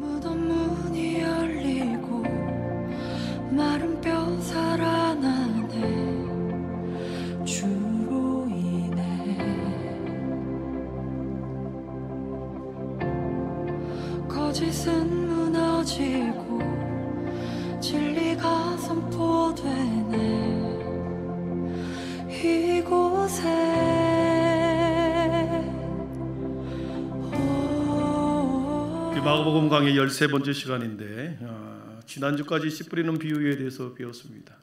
무덤 문이 열리고 마른 뼈 살아나네. 주로 인해 거짓은 무너지고 진리가 선포되네. 이곳에 마가복음 강의 13번째 시간인데 지난주까지 씨 뿌리는 비유에 대해서 배웠습니다.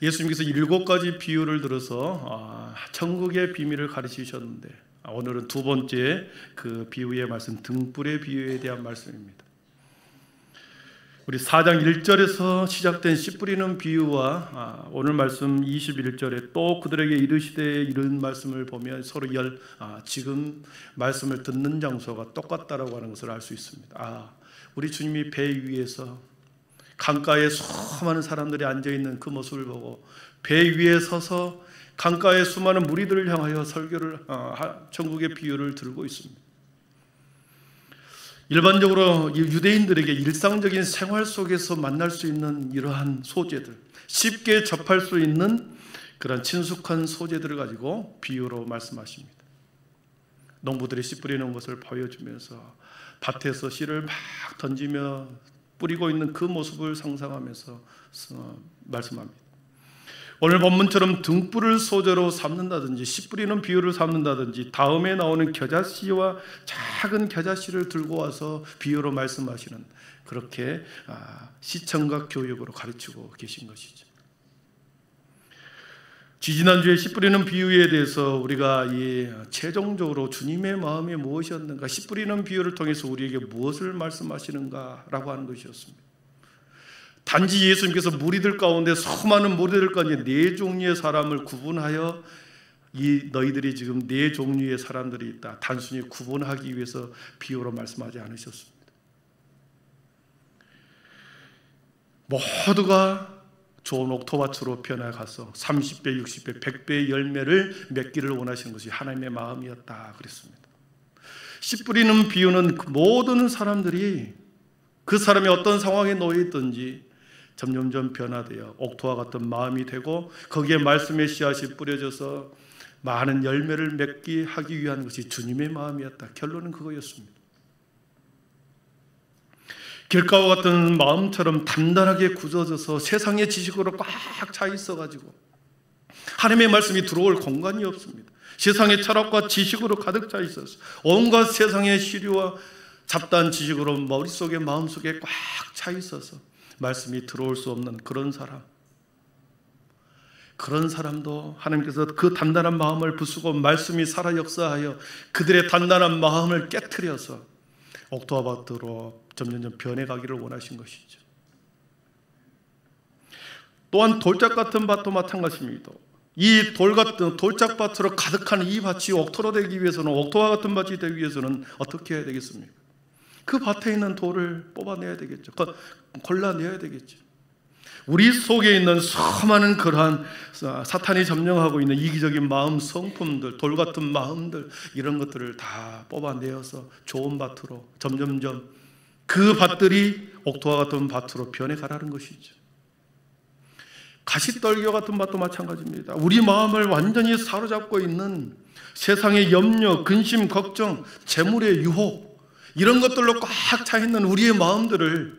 예수님께서 7가지 비유를 들어서 천국의 비밀을 가르치셨는데 오늘은 두 번째 그 비유의 말씀, 등불의 비유에 대한 말씀입니다. 우리 4장 1절에서 시작된 씨 뿌리는 비유와 오늘 말씀 21절에 또 그들에게 이르시되 이런 말씀을 보면 서로 지금 말씀을 듣는 장소가 똑같다라고 하는 것을 알 수 있습니다. 우리 주님이 배 위에서 강가에 수많은 사람들이 앉아있는 그 모습을 보고 배 위에 서서 강가에 수많은 무리들을 향하여 설교를 천국의 비유를 들고 있습니다. 일반적으로 유대인들에게 일상적인 생활 속에서 만날 수 있는 이러한 소재들, 쉽게 접할 수 있는 그런 친숙한 소재들을 가지고 비유로 말씀하십니다. 농부들이 씨 뿌리는 것을 보여주면서 밭에서 씨를 막 던지며 뿌리고 있는 그 모습을 상상하면서 말씀합니다. 오늘 본문처럼 등불을 소재로 삼는다든지 씨 뿌리는 비유를 삼는다든지 다음에 나오는 겨자씨와 작은 겨자씨를 들고 와서 비유로 말씀하시는, 그렇게 시청각 교육으로 가르치고 계신 것이죠. 지지난주에 씨 뿌리는 비유에 대해서 우리가 최종적으로 주님의 마음이 무엇이었는가, 씨 뿌리는 비유를 통해서 우리에게 무엇을 말씀하시는가라고 하는 것이었습니다. 단지 예수님께서 무리들 가운데 수많은 무리들 가운데 네 종류의 사람을 구분하여 너희들이 지금 네 종류의 사람들이 있다, 단순히 구분하기 위해서 비유로 말씀하지 않으셨습니다. 모두가 좋은 옥토밭으로 변해가서 30배, 60배, 100배의 열매를 맺기를 원하시는 것이 하나님의 마음이었다 그랬습니다. 씨 뿌리는 비유는 모든 사람들이 그 사람이 어떤 상황에 놓여 있든지 점점점 변화되어 옥토와 같은 마음이 되고 거기에 말씀의 씨앗이 뿌려져서 많은 열매를 맺게 하기 위한 것이 주님의 마음이었다. 결론은 그거였습니다. 길가와 같은 마음처럼 단단하게 굳어져서 세상의 지식으로 꽉 차 있어가지고 하나님의 말씀이 들어올 공간이 없습니다. 세상의 철학과 지식으로 가득 차 있어서 온갖 세상의 시류와 잡다한 지식으로 머릿속에 마음속에 꽉 차 있어서 말씀이 들어올 수 없는 그런 사람도 하나님께서 그 단단한 마음을 부수고 말씀이 살아 역사하여 그들의 단단한 마음을 깨트려서 옥토와 밭으로 점점 변해가기를 원하신 것이죠. 또한 돌짝 같은 밭도 마찬가지입니다. 이 돌짝밭으로 가득한 이 밭이 옥토로 되기 위해서는, 옥토와 같은 밭이 되기 위해서는 어떻게 해야 되겠습니까? 그 밭에 있는 돌을 뽑아내야 되겠죠. 골라내야 되겠죠. 우리 속에 있는 수많은 그러한 사탄이 점령하고 있는 이기적인 마음 성품들, 돌 같은 마음들, 이런 것들을 다 뽑아내어서 좋은 밭으로 점점점 그 밭들이 옥토와 같은 밭으로 변해가라는 것이죠. 가시떨기와 같은 밭도 마찬가지입니다. 우리 마음을 완전히 사로잡고 있는 세상의 염려, 근심, 걱정, 재물의 유혹, 이런 것들로 꽉 차 있는 우리의 마음들을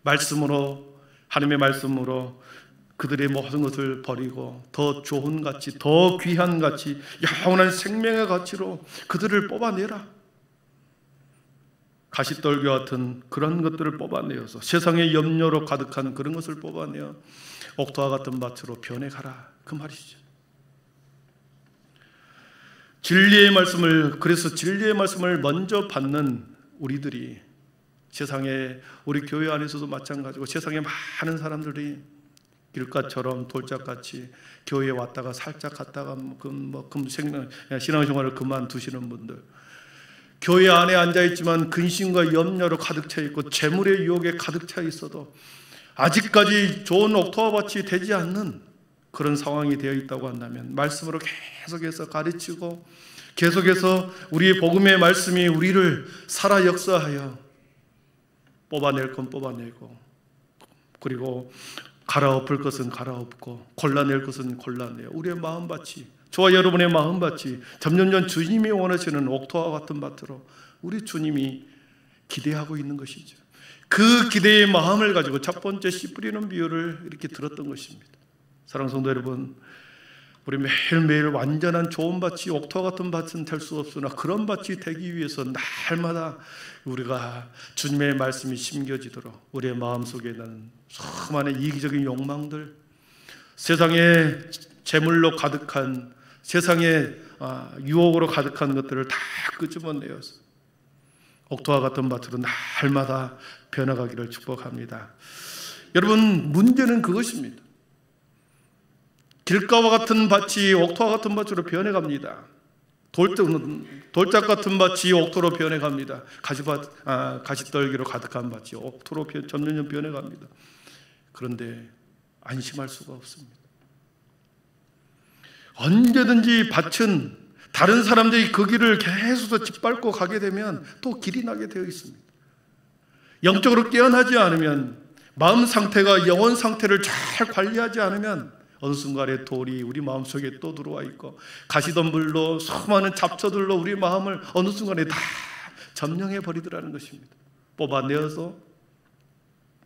말씀으로, 하나님의 말씀으로 그들의 모든 것을 버리고 더 좋은 가치, 더 귀한 가치, 영원한 생명의 가치로 그들을 뽑아내라. 가시떨기와 같은 그런 것들을 뽑아내어서 세상의 염려로 가득한 그런 것을 뽑아내어 옥토와 같은 밭으로 변해가라, 그 말이죠. 그래서 진리의 말씀을 먼저 받는 우리들이, 세상에 우리 교회 안에서도 마찬가지고 세상에 많은 사람들이 길가처럼 돌짝같이 교회에 왔다가 살짝 갔다가 신앙생활을 그만두시는 분들, 교회 안에 앉아있지만 근심과 염려로 가득 차 있고 재물의 유혹에 가득 차 있어도 아직까지 좋은 옥토와 밭이 되지 않는 그런 상황이 되어 있다고 한다면 말씀으로 계속해서 가르치고 계속해서 우리의 복음의 말씀이 우리를 살아 역사하여 뽑아낼 건 뽑아내고, 그리고 갈아엎을 것은 갈아엎고, 골라낼 것은 골라내요. 우리의 마음밭이, 저와 여러분의 마음밭이 점점점 주님이 원하시는 옥토와 같은 밭으로 우리 주님이 기대하고 있는 것이죠. 그 기대의 마음을 가지고 첫 번째 씨 뿌리는 비유를 이렇게 들었던 것입니다. 사랑하는 성도 여러분, 우리 매일매일 완전한 좋은 밭이 옥토와 같은 밭은 될 수 없으나 그런 밭이 되기 위해서 날마다 우리가 주님의 말씀이 심겨지도록 우리의 마음속에는 수많은 이기적인 욕망들, 세상의 재물로 가득한, 세상의 유혹으로 가득한 것들을 다 끄집어내어서 옥토와 같은 밭으로 날마다 변화가기를 축복합니다. 여러분, 문제는 그것입니다. 길가와 같은 밭이 옥토와 같은 밭으로 변해갑니다. 돌짝 같은 밭이 옥토로 변해갑니다. 가시떨기로 가득한 밭이 옥토로 점점 변해갑니다. 그런데 안심할 수가 없습니다. 언제든지 밭은 다른 사람들이 그 길을 계속 짓밟고 가게 되면 또 길이 나게 되어 있습니다. 영적으로 깨어나지 않으면, 마음 상태가 영혼 상태를 잘 관리하지 않으면 어느 순간에 돌이 우리 마음속에 또 들어와 있고, 가시덤불로 수많은 잡초들로 우리 마음을 어느 순간에 다 점령해 버리더라는 것입니다. 뽑아내어도,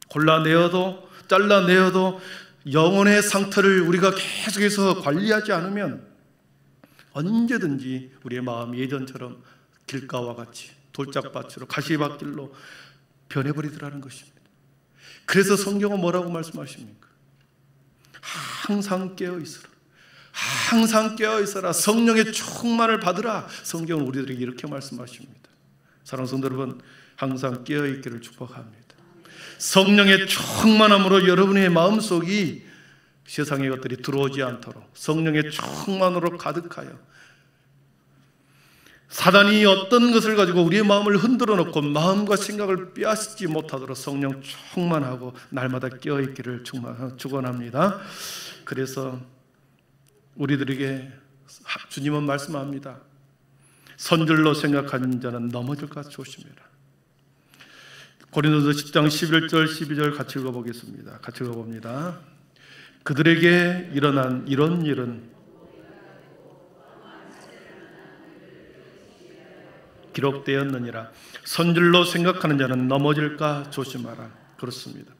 골라내어도, 잘라내어도 영혼의 상태를 우리가 계속해서 관리하지 않으면 언제든지 우리의 마음이 예전처럼 길가와 같이 돌짝밭으로 가시밭길로 변해버리더라는 것입니다. 그래서 성경은 뭐라고 말씀하십니까? 항상 깨어있으라. 항상 깨어있으라. 성령의 충만을 받으라. 성경은 우리들에게 이렇게 말씀하십니다. 사랑하는 성도 여러분, 항상 깨어있기를 축복합니다. 성령의 충만함으로 여러분의 마음속이 세상의 것들이 들어오지 않도록 성령의 충만으로 가득하여, 사단이 어떤 것을 가지고 우리의 마음을 흔들어 놓고 마음과 생각을 빼앗지 못하도록 성령 충만하고 날마다 깨어있기를 축원합니다. 그래서 우리들에게 주님은 말씀합니다. 선줄로 생각하는 자는 넘어질까 조심해라. 고린도서 10장 11절 12절 같이 읽어보겠습니다. 같이 읽어봅니다. 그들에게 일어난 이런 일은 기록되었느니라. 선줄로 생각하는 자는 넘어질까 조심하라. 그렇습니다.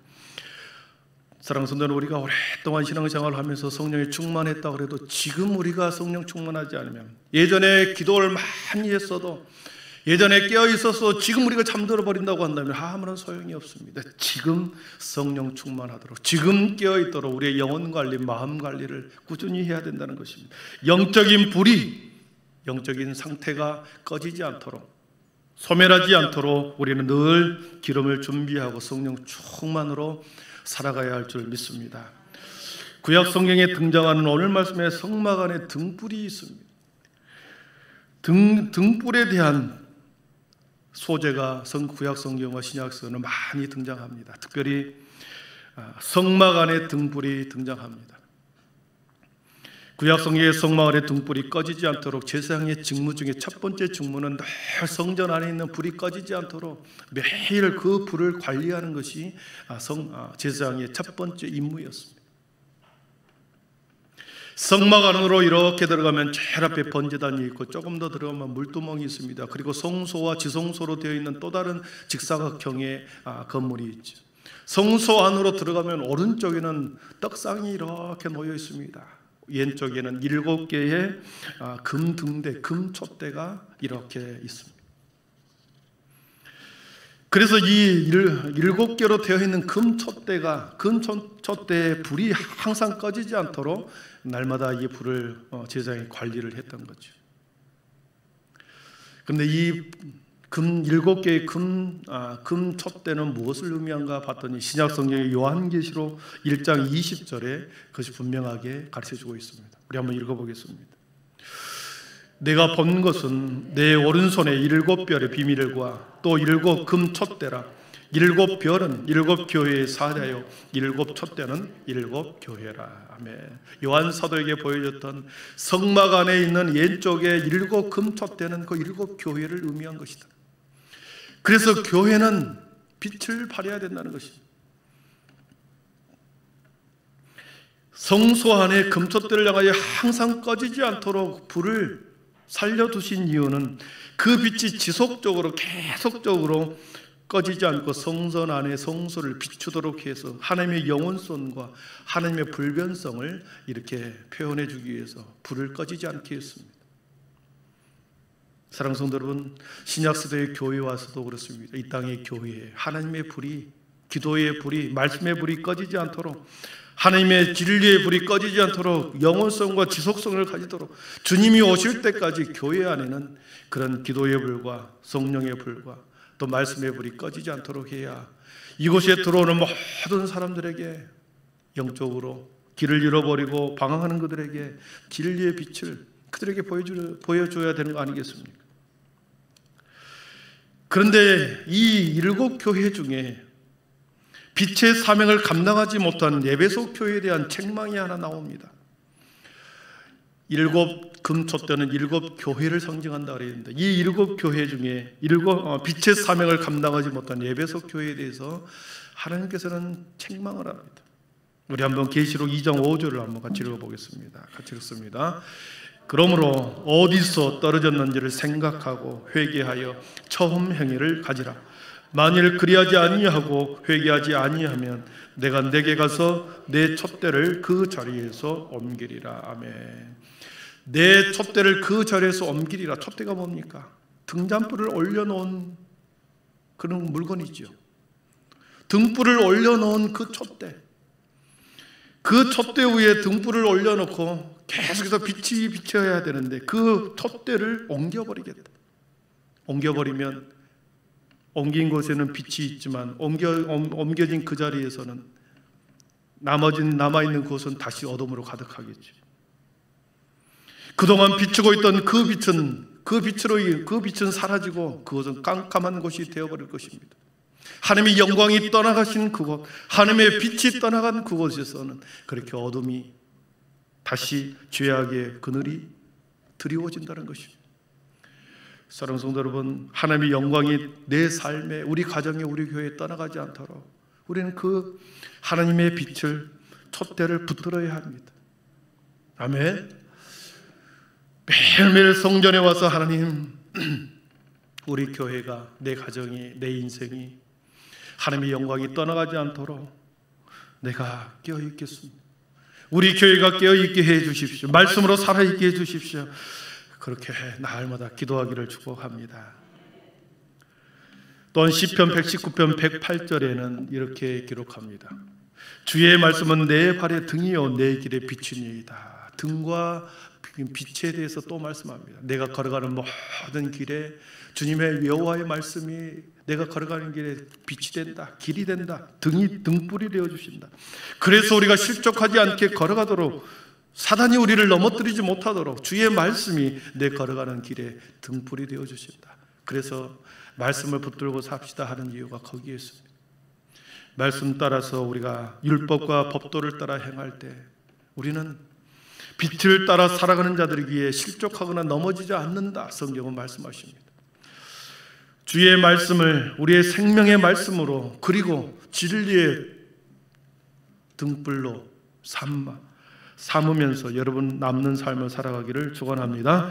사랑하는 성도 여러분, 우리가 오랫동안 신앙생활을 하면서 성령이 충만했다고 해도 지금 우리가 성령 충만하지 않으면, 예전에 기도를 많이 했어도, 예전에 깨어있어서 지금 우리가 잠들어 버린다고 한다면 아무런 소용이 없습니다. 지금 성령 충만하도록, 지금 깨어있도록 우리의 영혼 관리, 마음 관리를 꾸준히 해야 된다는 것입니다. 영적인 불이, 영적인 상태가 꺼지지 않도록, 소멸하지 않도록 우리는 늘 기름을 준비하고 성령 충만으로 살아가야 할 줄 믿습니다. 구약 성경에 등장하는 오늘 말씀에 성막 안에 등불이 있습니다. 등불에 대한 소재가 구약 성경과 신약 성경은 많이 등장합니다. 특별히 성막 안에 등불이 등장합니다. 구약 성경의 성막 안에 등불이 꺼지지 않도록 제사장의 직무 중에 첫 번째 직무는 늘 성전 안에 있는 불이 꺼지지 않도록 매일 그 불을 관리하는 것이 제사장의 첫 번째 임무였습니다. 성막 안으로 이렇게 들어가면 제일 앞에 번제단이 있고, 조금 더 들어가면 물두멍이 있습니다. 그리고 성소와 지성소로 되어 있는 또 다른 직사각형의 건물이 있죠. 성소 안으로 들어가면 오른쪽에는 떡상이 이렇게 놓여 있습니다. 왼쪽에는 7개의 금등대, 금촛대가 이렇게 있습니다. 그래서 이 7개로 되어 있는 금촛대의 불이 항상 꺼지지 않도록 날마다 이 불을 제사장이 관리를 했던 거죠. 그런데 이 7개의 금촛대는 무엇을 의미한가 봤더니 신약 성경의 요한계시록 1장 20절에 그것이 분명하게 가르쳐주고 있습니다. 우리 한번 읽어보겠습니다. 내가 본 것은 내 오른손에 7별의 비밀과 또 7 금촛대라. 7별은 7 교회의 사자요 7 촛대는 7 교회라. 아멘. 요한 사도에게 보여줬던 성막 안에 있는 왼쪽에 7 금촛대는 그 7 교회를 의미한 것이다. 그래서 교회는 빛을 발해야 된다는 것입니다. 성소 안에 금촛대를 향하여 항상 꺼지지 않도록 불을 살려두신 이유는 그 빛이 지속적으로 계속적으로 꺼지지 않고 성전 안에 성소를 비추도록 해서 하나님의 영원성과 하나님의 불변성을 이렇게 표현해 주기 위해서 불을 꺼지지 않게 했습니다. 사랑하는 성도 여러분, 신약시대의 교회에 와서도 그렇습니다. 이 땅의 교회에 하나님의 불이, 기도의 불이, 말씀의 불이 꺼지지 않도록, 하나님의 진리의 불이 꺼지지 않도록 영원성과 지속성을 가지도록 주님이 오실 때까지 교회 안에는 그런 기도의 불과 성령의 불과 또 말씀의 불이 꺼지지 않도록 해야 이곳에 들어오는 모든 사람들에게 영적으로 길을 잃어버리고 방황하는 그들에게 진리의 빛을 그들에게 보여줘야 되는 거 아니겠습니까? 그런데 이 7교회 중에 빛의 사명을 감당하지 못한 에베소 교회에 대한 책망이 하나 나옵니다. 7 금촛대는 7 교회를 상징한다 그랬는데 이 7 교회 중에 빛의 사명을 감당하지 못한 에베소 교회에 대해서 하나님께서는 책망을 합니다. 우리 한번 계시록 2장 5절을 한번 같이 읽어보겠습니다. 같이 읽습니다. 그러므로 어디서 떨어졌는지를 생각하고 회개하여 처음 행위를 가지라. 만일 그리하지 아니하고 회개하지 아니하면 내가 내게 가서 내 촛대를 그 자리에서 옮기리라. 아멘. 내 촛대를 그 자리에서 옮기리라. 촛대가 뭡니까? 등잔불을 올려놓은 그런 물건이죠. 등불을 올려놓은 그 촛대, 그 촛대 위에 등불을 올려놓고 계속해서 빛이 비춰야 되는데 그 촛대를 옮겨버리겠다. 옮겨버리면 옮긴 곳에는 빛이 있지만 옮겨진 그 자리에서는 남아있는 곳은 다시 어둠으로 가득하겠죠. 그동안 비추고 있던 그 빛은 사라지고 그곳은 깜깜한 곳이 되어버릴 것입니다. 하나님의 영광이 떠나가신 그곳, 하나님의 빛이 떠나간 그곳에서는 그렇게 어둠이 다시 죄악의 그늘이 드리워진다는 것입니다. 사랑하는 성도 여러분, 하나님의 영광이 내 삶에, 우리 가정에, 우리 교회에 떠나가지 않도록 우리는 그 하나님의 빛을, 촛대를 붙들어야 합니다. 아멘. 매일매일 성전에 와서 하나님, 우리 교회가, 내 가정이, 내 인생이 하나님의 영광이 떠나가지 않도록 내가 깨어있겠습니다. 우리 교회가 깨어있게 해 주십시오. 말씀으로 살아있게 해 주십시오. 그렇게 날마다 기도하기를 축복합니다. 또한 시편 119편 108절에는 이렇게 기록합니다. 주의 말씀은 내 발의 등이요 내 길의 빛이니이다. 등과 빛에 대해서 또 말씀합니다. 내가 걸어가는 모든 길에 주님의 여호와의 말씀이 내가 걸어가는 길에 빛이 된다, 길이 된다, 등불이 되어주신다. 그래서 우리가 실족하지 않게 걸어가도록, 사단이 우리를 넘어뜨리지 못하도록 주의 말씀이 내 걸어가는 길에 등불이 되어주신다. 그래서 말씀을 붙들고 삽시다 하는 이유가 거기에 있습니다. 말씀 따라서 우리가 율법과 법도를 따라 행할 때 우리는 빛을 따라 살아가는 자들에게 실족하거나 넘어지지 않는다. 성경은 말씀하십니다. 주의 말씀을 우리의 생명의 말씀으로 그리고 진리의 등불로 삼으면서 여러분 남는 삶을 살아가기를 축원합니다.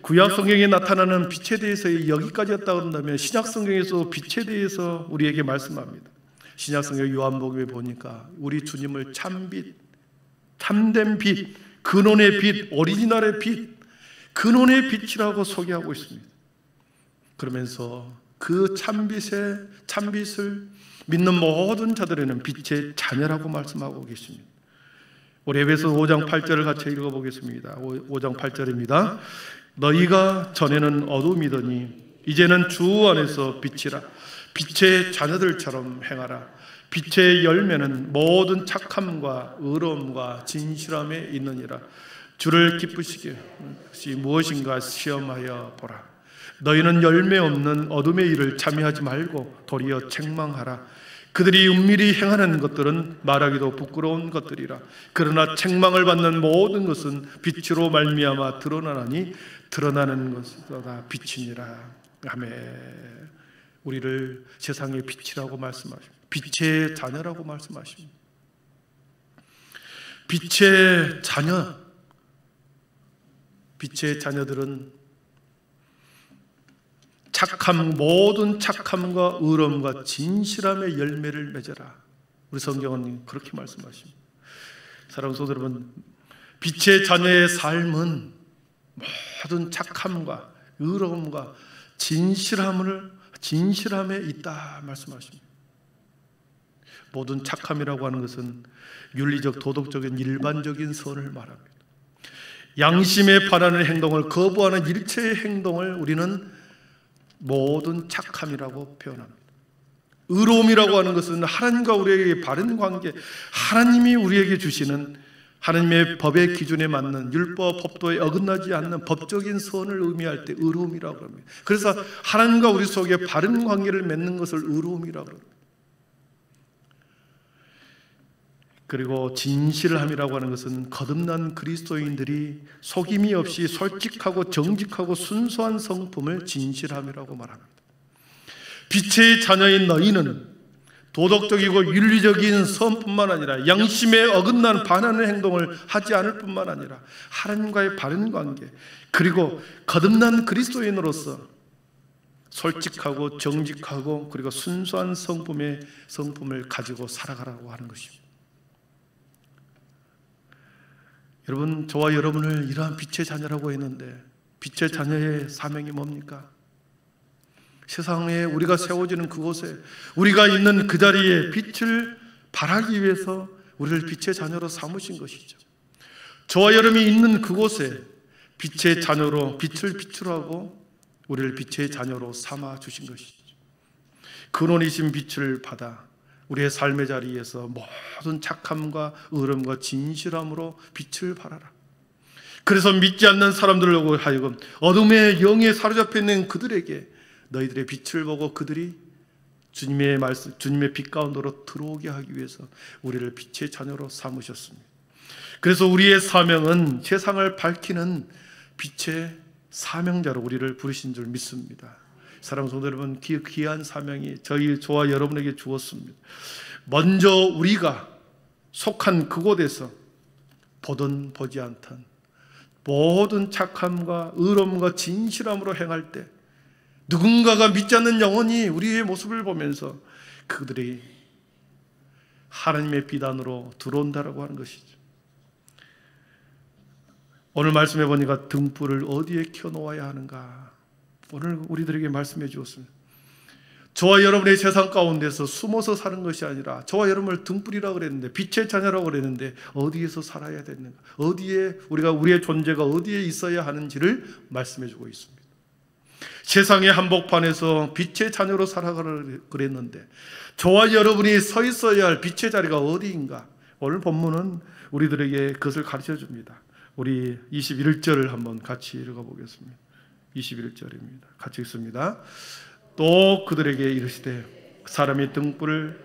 구약 성경에 나타나는 빛에 대해서 여기까지였다 그런다면 신약 성경에서 빛에 대해서 우리에게 말씀합니다. 신약 성경 요한복음에 보니까 우리 주님을 참빛, 참된 빛, 근원의 빛, 오리지널의 빛, 근원의 빛이라고 소개하고 있습니다. 그러면서 그 참빛을 믿는 모든 자들에는 빛의 자녀라고 말씀하고 계십니다. 우리 에베소 5장 8절을 같이 읽어보겠습니다. 5장 8절입니다. 너희가 전에는 어둠이더니 이제는 주 안에서 빛이라. 빛의 자녀들처럼 행하라. 빛의 열매는 모든 착함과 의로움과 진실함에 있느니라. 주를 기쁘시게 그것이 무엇인가 시험하여 보라. 너희는 열매 없는 어둠의 일을 참여하지 말고 도리어 책망하라. 그들이 은밀히 행하는 것들은 말하기도 부끄러운 것들이라. 그러나 책망을 받는 모든 것은 빛으로 말미암아 드러나나니 드러나는 것은 다 빛이니라. 아멘. 우리를 세상의 빛이라고 말씀하십니다. 빛의 자녀라고 말씀하십니다. 빛의 자녀, 빛의 자녀들은 모든 착함과 의로움과 진실함의 열매를 맺어라. 우리 성경은 그렇게 말씀하십니다. 사랑하는 성도 여러분, 빛의 자녀의 삶은 모든 착함과 의로움과 진실함에 있다 말씀하십니다. 모든 착함이라고 하는 것은 윤리적, 도덕적인 일반적인 선을 말합니다. 양심에 반하는 행동을 거부하는 일체의 행동을 우리는 모든 착함이라고 표현합니다. 의로움이라고 하는 것은 하나님과 우리에게 바른 관계, 하나님이 우리에게 주시는 하나님의 법의 기준에 맞는 율법, 법도에 어긋나지 않는 법적인 선을 의미할 때 의로움이라고 합니다. 그래서 하나님과 우리 속에 바른 관계를 맺는 것을 의로움이라고 합니다. 그리고 진실함이라고 하는 것은 거듭난 그리스도인들이 속임이 없이 솔직하고 정직하고 순수한 성품을 진실함이라고 말합니다. 빛의 자녀인 너희는 도덕적이고 윤리적인 선뿐만 아니라 양심에 어긋난 반하는 행동을 하지 않을 뿐만 아니라 하나님과의 바른 관계, 그리고 거듭난 그리스도인으로서 솔직하고 정직하고 그리고 순수한 성품을 가지고 살아가라고 하는 것입니다. 여러분, 저와 여러분을 이러한 빛의 자녀라고 했는데 빛의 자녀의 사명이 뭡니까? 세상에 우리가 세워지는 그곳에, 우리가 있는 그 자리에 빛을 발하기 위해서 우리를 빛의 자녀로 삼으신 것이죠. 저와 여러분이 있는 그곳에 빛의 자녀로 빛을 빛으로 하고 우리를 빛의 자녀로 삼아 주신 것이죠. 근원이신 빛을 받아 우리의 삶의 자리에서 모든 착함과 의로움과 진실함으로 빛을 발하라. 그래서 믿지 않는 사람들로 하여금 어둠의 영에 사로잡혀 있는 그들에게 너희들의 빛을 보고 그들이 주님의 말씀, 주님의 빛 가운데로 들어오게 하기 위해서 우리를 빛의 자녀로 삼으셨습니다. 그래서 우리의 사명은 세상을 밝히는 빛의 사명자로 우리를 부르신 줄 믿습니다. 사랑하는 성도 여러분, 귀한 사명이 저와 여러분에게 주었습니다. 먼저 우리가 속한 그곳에서 보든 보지 않던 모든 착함과 의로움과 진실함으로 행할 때 누군가가 믿지 않는 영혼이 우리의 모습을 보면서 그들이 하나님의 비단으로 들어온다라고 하는 것이죠. 오늘 말씀해 보니까 등불을 어디에 켜놓아야 하는가, 오늘 우리들에게 말씀해 주었습니다. 저와 여러분의 세상 가운데서 숨어서 사는 것이 아니라 저와 여러분을 등불이라고 그랬는데, 빛의 자녀라고 그랬는데 어디에서 살아야 되는가, 어디에 우리의 존재가 어디에 있어야 하는지를 말씀해 주고 있습니다. 세상의 한복판에서 빛의 자녀로 살아가라 그랬는데 저와 여러분이 서 있어야 할 빛의 자리가 어디인가, 오늘 본문은 우리들에게 그것을 가르쳐 줍니다. 우리 21절을 한번 같이 읽어보겠습니다. 21절입니다. 같이 읽습니다. 또 그들에게 이르시되 사람이 등불을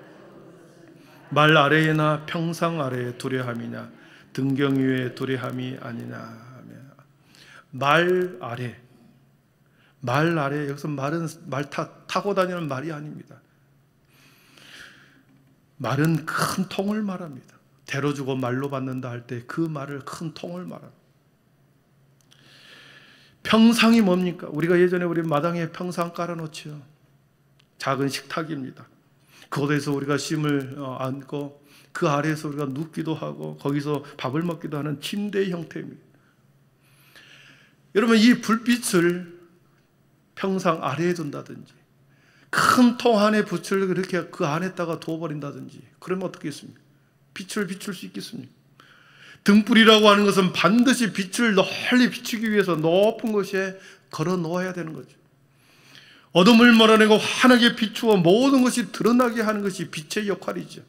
말 아래에나 평상 아래에 두려 함이냐, 등경 위에 두려 함이 아니냐 하며. 말 아래, 여기서 말은 타고 다니는 말이 아닙니다. 말은 큰 통을 말합니다. 대로 주고 말로 받는다 할 때 그 말을 큰 통을 말합니다. 평상이 뭡니까? 우리가 예전에 우리 마당에 평상 깔아놓죠. 작은 식탁입니다. 그곳에서 우리가 심을 안고 그 아래에서 우리가 눕기도 하고 거기서 밥을 먹기도 하는 침대의 형태입니다. 여러분, 이 불빛을 평상 아래에 둔다든지 큰 통 안에 불을 그렇게 그 안에다가 두어버린다든지 그러면 어떻겠습니까? 빛을 비출 수 있겠습니까? 등불이라고 하는 것은 반드시 빛을 널리 비추기 위해서 높은 곳에 걸어 놓아야 되는 거죠. 어둠을 몰아내고 환하게 비추어 모든 것이 드러나게 하는 것이 빛의 역할이죠.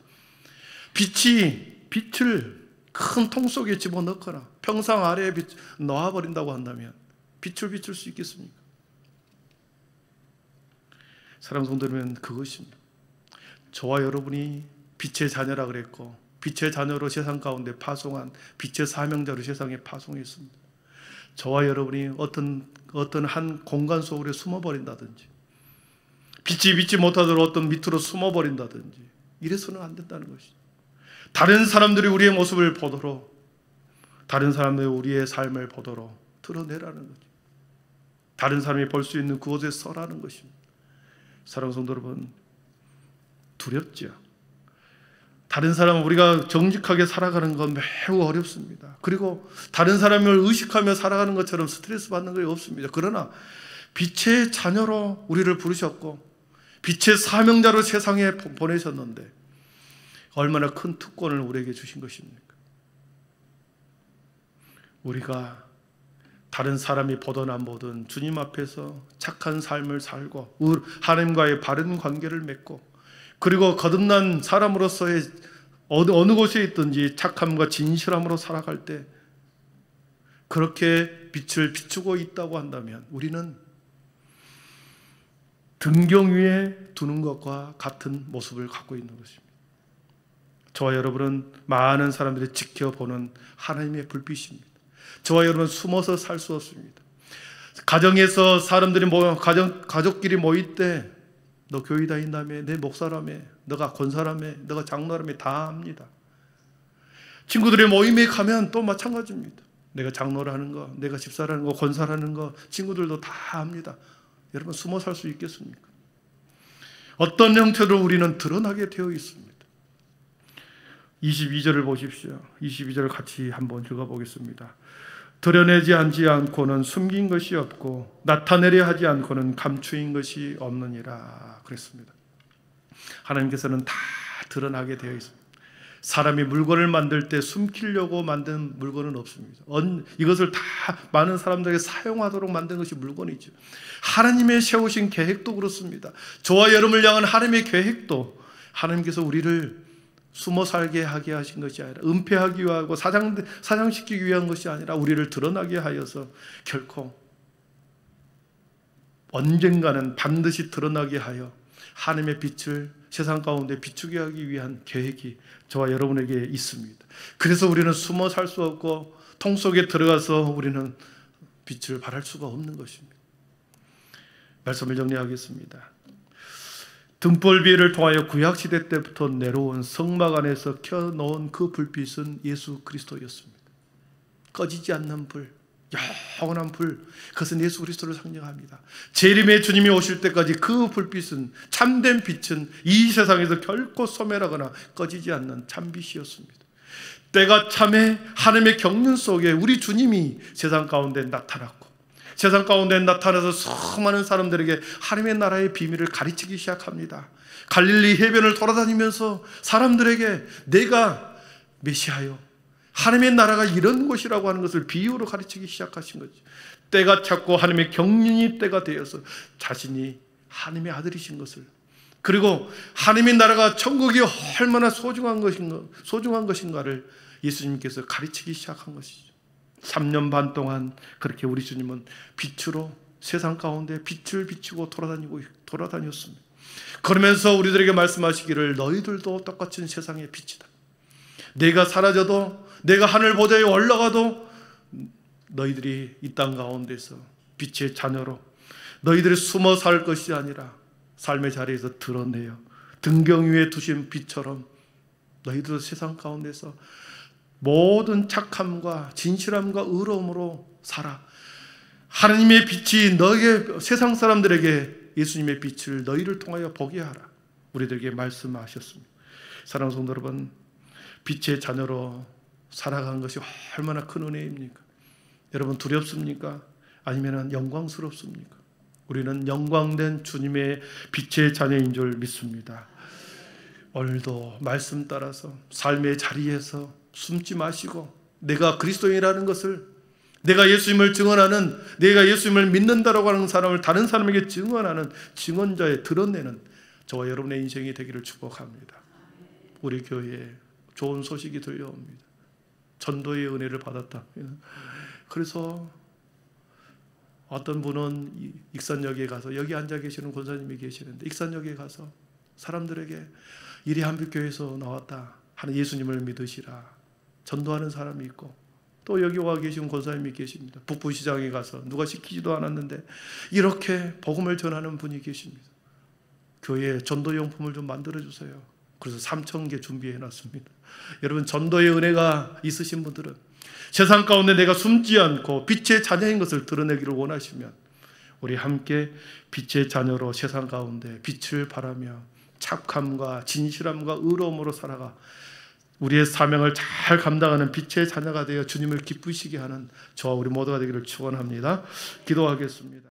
빛을 큰 통 속에 집어넣거나 평상 아래에 놓아버린다고 한다면 빛을 비출 수 있겠습니까? 사랑하는 성도 여러분, 그것입니다. 저와 여러분이 빛의 자녀라 그랬고 빛의 자녀로 세상 가운데 파송한 빛의 사명자로 세상에 파송했습니다. 저와 여러분이 어떤 한 공간 속으로 숨어버린다든지 빛이 비지 못하도록 어떤 밑으로 숨어버린다든지 이래서는 안 된다는 것이죠. 다른 사람들이 우리의 모습을 보도록, 다른 사람들이 우리의 삶을 보도록 드러내라는 거죠. 다른 사람이 볼 수 있는 그곳에 서라는 것입니다. 사랑하는 성도 여러분, 두렵죠. 다른 사람, 우리가 정직하게 살아가는 건 매우 어렵습니다. 그리고 다른 사람을 의식하며 살아가는 것처럼 스트레스 받는 게 없습니다. 그러나 빛의 자녀로 우리를 부르셨고 빛의 사명자로 세상에 보내셨는데 얼마나 큰 특권을 우리에게 주신 것입니까? 우리가 다른 사람이 보든 안 보든 주님 앞에서 착한 삶을 살고 하나님과의 바른 관계를 맺고, 그리고 거듭난 사람으로서의 어느 곳에 있든지 착함과 진실함으로 살아갈 때 그렇게 빛을 비추고 있다고 한다면 우리는 등경 위에 두는 것과 같은 모습을 갖고 있는 것입니다. 저와 여러분은 많은 사람들이 지켜보는 하나님의 불빛입니다. 저와 여러분은 숨어서 살 수 없습니다. 가정에서 사람들이 가족끼리 모일 때 너 교회 다닌다며, 내 목사라며, 너가 권사라며, 너가 장로라며 다 압니다. 친구들의 모임에 가면 또 마찬가지입니다. 내가 장로라는 거, 내가 집사라는 거, 권사라는 거 친구들도 다 압니다. 여러분 숨어 살 수 있겠습니까? 어떤 형태로 우리는 드러나게 되어 있습니다. 22절을 보십시오. 22절을 같이 한번 읽어보겠습니다. 드러내지 않고는 숨긴 것이 없고 나타내려 하지 않고는 감추인 것이 없느니라 그랬습니다. 하나님께서는 다 드러나게 되어 있습니다. 사람이 물건을 만들 때 숨기려고 만든 물건은 없습니다. 이것을 다 많은 사람들에게 사용하도록 만든 것이 물건이죠. 하나님의 세우신 계획도 그렇습니다. 저와 여러분을 향한 하나님의 계획도 하나님께서 우리를 숨어 살게 하게 하신 것이 아니라 은폐하기 위하고 사장시키기 위한 것이 아니라 우리를 드러나게 하여서 결코 언젠가는 반드시 드러나게 하여 하나님의 빛을 세상 가운데 비추게 하기 위한 계획이 저와 여러분에게 있습니다. 그래서 우리는 숨어 살 수 없고 통 속에 들어가서 우리는 빛을 발할 수가 없는 것입니다. 말씀을 정리하겠습니다. 등불비를 통하여 구약시대 때부터 내려온 성막 안에서 켜놓은 그 불빛은 예수 그리스도였습니다. 꺼지지 않는 불, 영원한 불, 그것은 예수 그리스도를 상징합니다. 재림의 주님이 오실 때까지 그 불빛은, 참된 빛은 이 세상에서 결코 소멸하거나 꺼지지 않는 참빛이었습니다. 때가 참에 하나님의 경륜 속에 우리 주님이 세상 가운데 나타났고, 세상 가운데 나타나서 수많은 사람들에게 하나님의 나라의 비밀을 가르치기 시작합니다. 갈릴리 해변을 돌아다니면서 사람들에게 내가 메시아요, 하나님의 나라가 이런 곳이라고 하는 것을 비유로 가르치기 시작하신 거죠. 때가 찼고 하나님의 경륜이 때가 되어서 자신이 하나님의 아들이신 것을, 그리고 하나님의 나라가 천국이 얼마나 소중한 것인가를 예수님께서 가르치기 시작한 것이죠. 3년 반 동안 그렇게 우리 주님은 빛으로 세상 가운데 빛을 비추고 돌아다녔습니다. 그러면서 우리들에게 말씀하시기를 너희들도 똑같은 세상의 빛이다. 내가 사라져도, 내가 하늘 보좌에 올라가도 너희들이 이 땅 가운데서 빛의 자녀로 너희들이 숨어 살 것이 아니라 삶의 자리에서 드러내요 등경 위에 두신 빛처럼 너희들도 세상 가운데서 모든 착함과 진실함과 의로움으로 살아. 하나님의 빛이 너희의 세상 사람들에게 예수님의 빛을 너희를 통하여 보게 하라. 우리들에게 말씀하셨습니다. 사랑하는 성도 여러분, 빛의 자녀로 살아간 것이 얼마나 큰 은혜입니까? 여러분 두렵습니까? 아니면 영광스럽습니까? 우리는 영광된 주님의 빛의 자녀인 줄 믿습니다. 오늘도 말씀 따라서 삶의 자리에서 숨지 마시고 내가 그리스도인이라는 것을, 내가 예수님을 증언하는, 내가 예수님을 믿는다라고 하는 사람을 다른 사람에게 증언하는 증언자에 드러내는 저와 여러분의 인생이 되기를 축복합니다. 우리 교회에 좋은 소식이 들려옵니다. 전도의 은혜를 받았다. 그래서 어떤 분은 익산역에 가서, 여기 앉아 계시는 권사님이 계시는데 익산역에 가서 사람들에게 이리 한빛교회에서 나왔다 하는 예수님을 믿으시라 전도하는 사람이 있고, 또 여기 와 계신 권사님이 계십니다. 북부시장에 가서 누가 시키지도 않았는데 이렇게 복음을 전하는 분이 계십니다. 교회에 전도용품을 좀 만들어주세요. 그래서 3,000개 준비해놨습니다. 여러분, 전도의 은혜가 있으신 분들은 세상 가운데 내가 숨지 않고 빛의 자녀인 것을 드러내기를 원하시면 우리 함께 빛의 자녀로 세상 가운데 빛을 발하며 착함과 진실함과 의로움으로 살아가 우리의 사명을 잘 감당하는 빛의 자녀가 되어 주님을 기쁘시게 하는 저와 우리 모두가 되기를 축원합니다. 기도하겠습니다.